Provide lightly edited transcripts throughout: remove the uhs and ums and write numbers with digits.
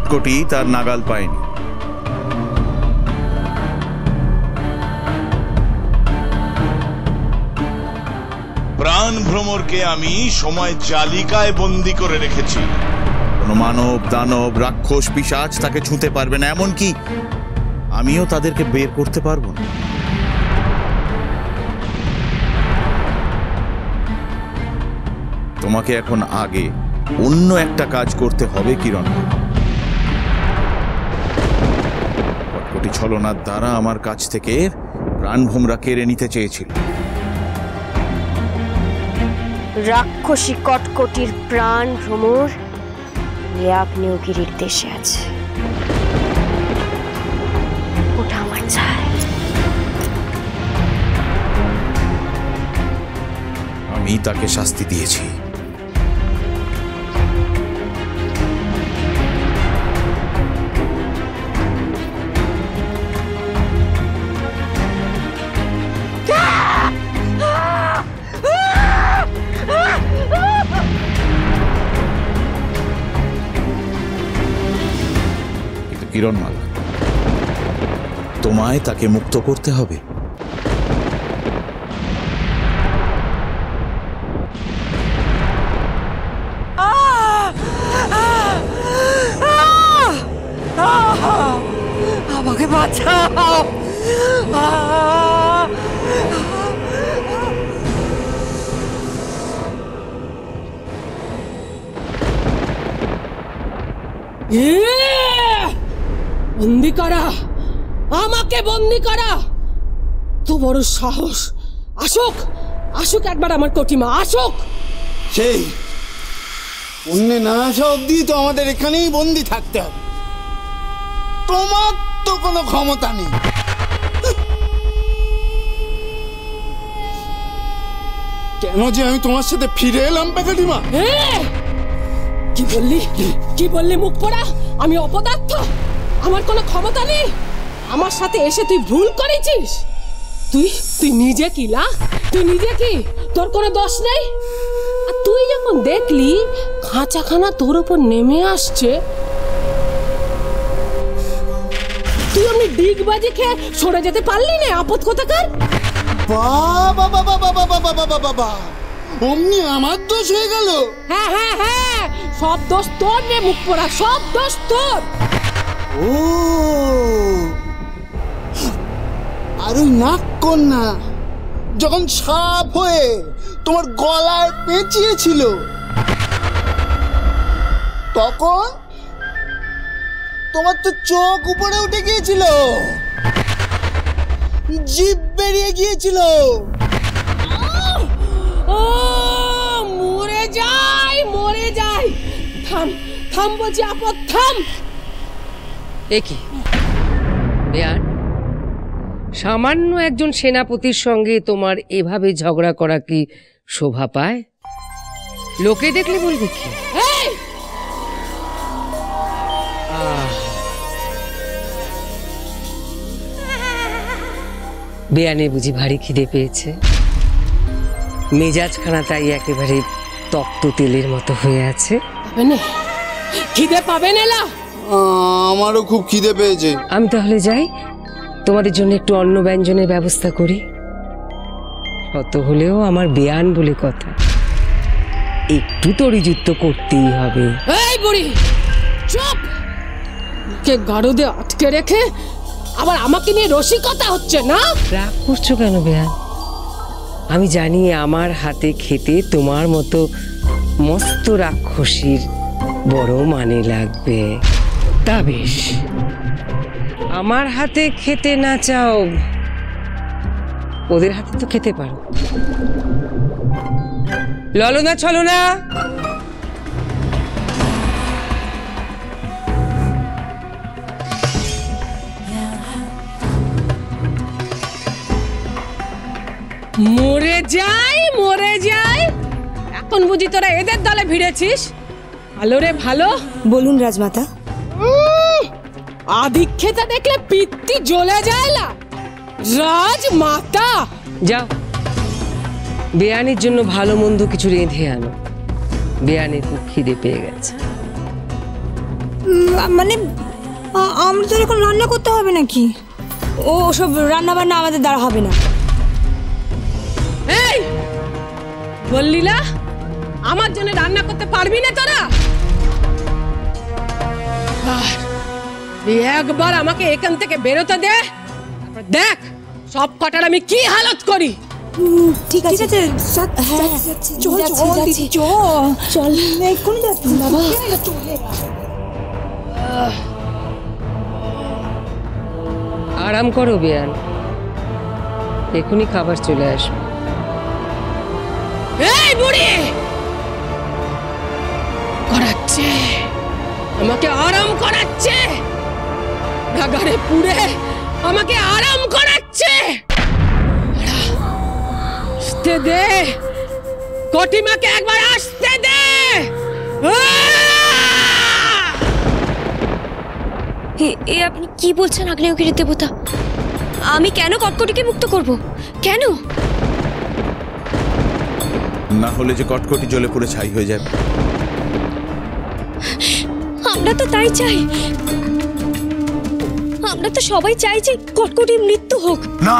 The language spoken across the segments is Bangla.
কটকটি তার নাগাল পায়নি। প্রাণ ভ্রমরকে আমি সময় জালিকায় বন্দী করে রেখেছি। কোন মানব, দানব, রাক্ষস, পিশাচ তাকে ছুঁতে পারবে না, এমনকি আমিও তাদেরকে বের করতে পারবো না। তোমাকে এখন আগে অন্য একটা কাজ করতে হবে কিরণ। কটকটি ছলনার দ্বারা আমার কাছ থেকে প্রাণভোমরা কেড়ে নিতে চেয়েছিল। রাক্ষসী কটকটির প্রাণ ভ্রমর আগ্নেয়গিরির দেশে আছে, ওটা আমার চাই। আমি তাকে শাস্তি দিয়েছি। কিরণমালা, তোমায় তাকে মুক্ত করতে হবে। আমাকে বাঁচাও। বন্দি করা, আমাকে বন্দি করা, তো বড় সাহস! আসুক, আসুক একবার আমার কটিমা, আসুক। সেই অন্যে না আসা অব্দি তো আমাদের এখানেই বন্দি থাকতে হবে। তোমার তো কোনো ক্ষমতা নেই। কেন যে আমি তোমার সাথে ফিরে এলাম কাকিমা? কি বললি, কি বললি মুখ পোড়া? আমি অপদার্থ, আমার কোনো ক্ষমতা নেই? আমার সাথে এসে তুই ভুল করেছিস। তুই নিজে কি লা? তুই নিজে কি? তোর কোনো দোষ নেই? আর তুই যখন দেখলি খাঁচাখানা তোর উপর নেমে আসছে, তুই অমনি ডিগবাজি খেয়ে সরে যেতে পারলি না? আপদ কোথাকার! বাবা বাবা বাবা বাবা বাবা বাবা, অমনি আমার দোষ হয়ে গেল? হ্যাঁ হ্যাঁ হ্যাঁ, সব দোষ তোর রে মুখ পোড়া, সব দোষ তোর। ও, আর ওই নাক কন্যা যখন সাপ হয়ে তোমার গলায় পেঁচিয়েছিল, তখন তোমার তো চোখ উপরে উঠে গিয়েছিল, জিভ বেরিয়ে গিয়েছিল। ও, মরে যাই, মরে যাই। থাম থাম বলছি, আপদ থাম। দেখি বেয়ান, সামান্য একজন সেনাপতির সঙ্গে তোমার এভাবে ঝগড়া করা কি শোভা পায়? লোকে দেখলে বলবে কি? বেয়ানে বুঝি ভারী খিদে পেয়েছে, মেজাজখানা তাই একেবারে তপ্ত তেলের মতো হয়ে আছে। খিদে পাবে না? আমারও খুব খিদে পেয়েছে। আমি তাহলে যাই, তোমাদের জন্য একটু অন্ন ব্যঞ্জনের ব্যবস্থা করি। শত হলেও আমার বেয়ান বলে কথা, একটু তরিযুক্ত করতেই হবে। এই বুড়ি চুপ! কে গাড়ুদে আটকে রেখে আবার আমাকে নিয়ে রসিকতা হচ্ছে না? রাগ করছো কেন বেয়ান? আমি জানি আমার হাতে খেতে তোমার মতো মস্ত রাক্ষসীর বড় মানে লাগবে। তা বেশ, আমার হাতে খেতে না চাও, ওদের হাতে তো খেতে পারো। ললনা ছলনা, মরে যাই, মরে যাই। এখন বুঝি তোরা এদের দলে ভিড়েছিস? ভালো রে ভালো। বলুন রাজমাতা। আধিক্ষেতা দেখলে পিত্তি জ্বলে যায় না রাজমাতা। যাও, বেয়ানের জন্য ভালো মন্দ কিছু রেঁধে আনো, বেয়ানের খুব খিদে পেয়ে গেছে। মানে আমরা তো এখন রান্না করতে হবে নাকি? ও সব রান্না বান্না আমাদের দ্বারা হবে না। এই বললি না আমার জন্য রান্না করতে পারবি না তোরা? আর তুই একবার আমাকে এখান থেকে বেরোতে দে, তারপর দেখ সব কটার আমি কি হালত করি। ঠিক আছে চল চল এক্ষুনি যাচ্ছি বাবা। আরাম করো বেয়ান, এখনই খাবার চলে আসবে। এই বুড়ি করাচ্ছে, আমাকে আরাম করাচ্ছে, নাগারে পুড়ে আমাকে আরাম করাচ্ছে। আসতে দে কটিমাকে, একবার আসতে দে। এ আপনি কি বলছেন আগ্নেয়গিরি দেবতা? আমি কেন কটকটিকে মুক্ত করব? কেন? না হলে যে কটকটি জ্বলে পুড়ে ছাই হয়ে যাবে। আমরা তো তাই চাই, আমরা তো সবাই চাই যে কটকটির মৃত্যু হোক। না,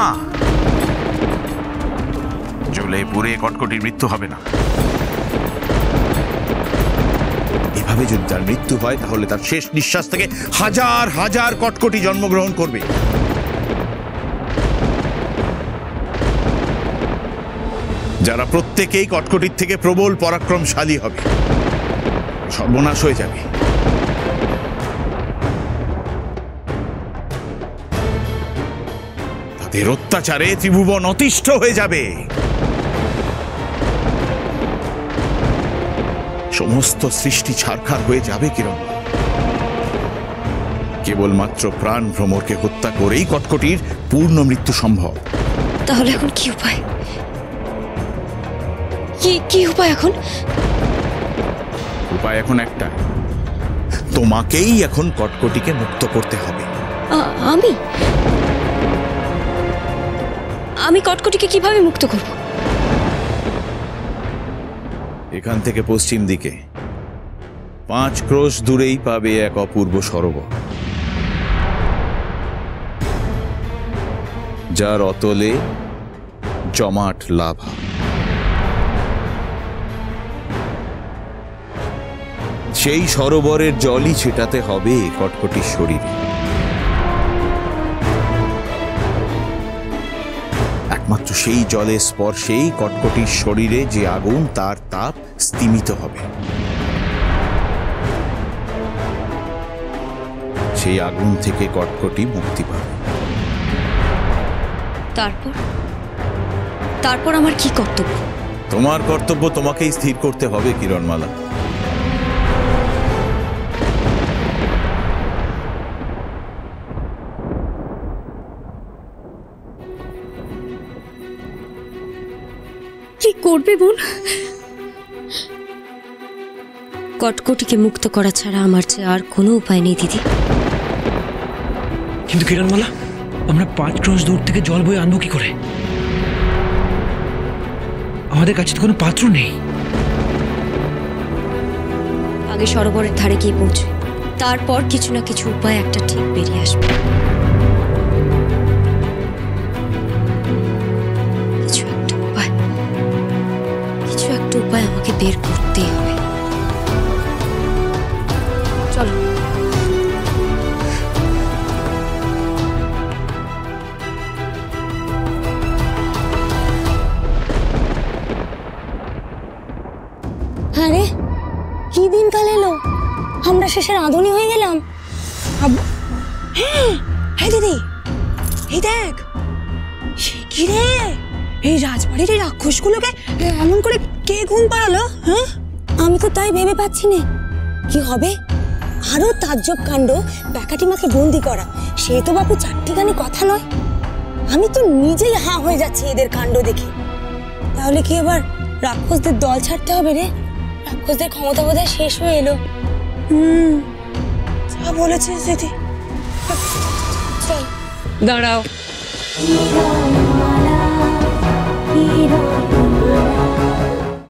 জ্বলে পুড়ে কটকটির মৃত্যু হবে না। এভাবে যদি তার মৃত্যু হয় তাহলে তার শেষ নিঃশ্বাস থেকে হাজার হাজার কটকটি জন্মগ্রহণ করবে। যারা প্রত্যেকেই কটকটির থেকে প্রবল পরাক্রমশালী হবে, সর্বনাশ হয়ে যাবে। তাদের অত্যাচারে ত্রিভুবন অতিষ্ঠ হয়ে যাবে। সমস্ত সৃষ্টি ছারখার হয়ে যাবে কিরণ। কেবলমাত্র প্রাণ ভ্রমরকে হত্যা করেই কটকটির পূর্ণ মৃত্যু সম্ভব। তাহলে এখন কি উপায়? কি উপায় এখন? উপায় এখন একটা, তোমাকেই এখন কটকটিকে মুক্ত করতে হবে। আমি কটকটিকে কিভাবে মুক্ত করব? এখান থেকে পশ্চিম দিকে 5 ক্রোশ দূরেই পাবে এক অপূর্ব সরোবর, যার অতলে জমাট লাভা। সেই সরোবরের জলই ছেটাতে হবে কটকটির শরীরে। একমাত্র সেই জলের স্পর্শেই কটকটির শরীরে যে আগুন, তার তাপ স্তিমিত হবে। সেই আগুন থেকে কটকটি মুক্তি পাবে। তারপর আমার কি কর্তব্য? তোমার কর্তব্য তোমাকেই স্থির করতে হবে কিরণমালা। কি করবে বোন? কটকটিকে মুক্ত করা ছাড়া আমার যে আর কোনো উপায় নেই দিদি। কিন্তু কিরণমালা, আমরা 5 ক্রোশ দূর থেকে জল বয়ে আনবো কি করে? আমাদের কাছে তো কোনো পাত্র নেই। আগে সরোবরের ধারে গিয়ে পৌঁছে, তারপর কিছু না কিছু উপায় একটা ঠিক বেরিয়ে আসবে। কিছু একটা উপায় আমাকে বের করতেই হবে। চলো। আরে কি দিনকাল এলো, আমরা শেষের আধুনি হয়ে গেলাম। হ্যাঁ দিদি, এই দেখ, কি রে, এই রাজবাড়ির এই রাক্ষসগুলোকে এমন করে কে ঘুম পাড়ালো? হ্যাঁ, আমি তো তাই ভেবে পাচ্ছি না কি হবে। আরো তাজ্জব কাণ্ড, প্যাকাটিমাকে বন্দি করা, সে তো বাপু চারটিখানি কথা নয়। আমি তো নিজেই হাঁ হয়ে যাচ্ছি এদের কাণ্ড দেখে। তাহলে কি এবার রাক্ষসদের দল ছাড়তে হবে রে? রাক্ষসদের ক্ষমতা বোধহয় শেষ হয়ে এলো। যা বলেছিস দিদি। চল। দাঁড়াও। হিরো